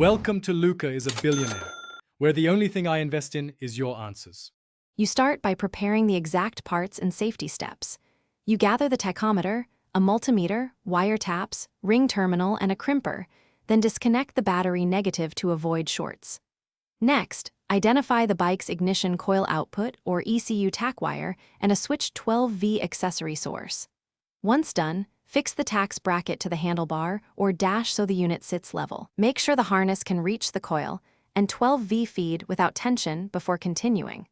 Welcome to Luca is a Billionaire, where the only thing I invest in is your answers. You start by preparing the exact parts and safety steps. You gather the tachometer, a multimeter, wire taps, ring terminal, and a crimper, then disconnect the battery negative to avoid shorts. Next, identify the bike's ignition coil output or ECU tack wire and a switched 12V accessory source. Once done, fix the tax bracket to the handlebar or dash so the unit sits level. Make sure the harness can reach the coil and 12V feed without tension before continuing.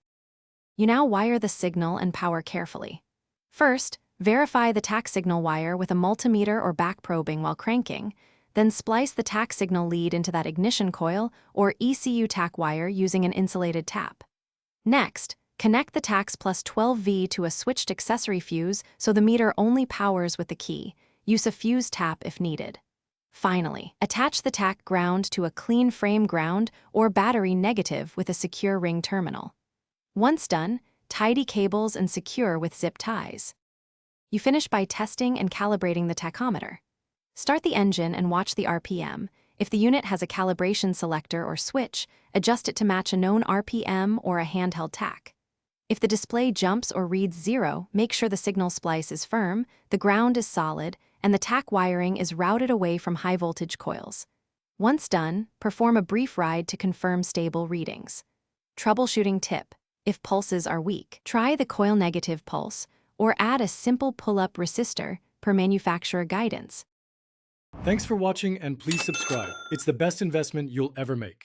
You now wire the signal and power carefully. First, verify the tack signal wire with a multimeter or back probing while cranking, then splice the tack signal lead into that ignition coil or ECU tack wire using an insulated tap. Next, connect the tax plus 12V to a switched accessory fuse so the meter only powers with the key. Use a fuse tap if needed. Finally, attach the tack ground to a clean frame ground or battery negative with a secure ring terminal. Once done, tidy cables and secure with zip ties. You finish by testing and calibrating the tachometer. Start the engine and watch the RPM. If the unit has a calibration selector or switch, adjust it to match a known RPM or a handheld tack. If the display jumps or reads 0, make sure the signal splice is firm, the ground is solid, and the tack wiring is routed away from high-voltage coils. Once done, perform a brief ride to confirm stable readings. Troubleshooting tip: if pulses are weak, try the coil negative pulse or add a simple pull-up resistor per manufacturer guidance. Thanks for watching and please subscribe. It's the best investment you'll ever make.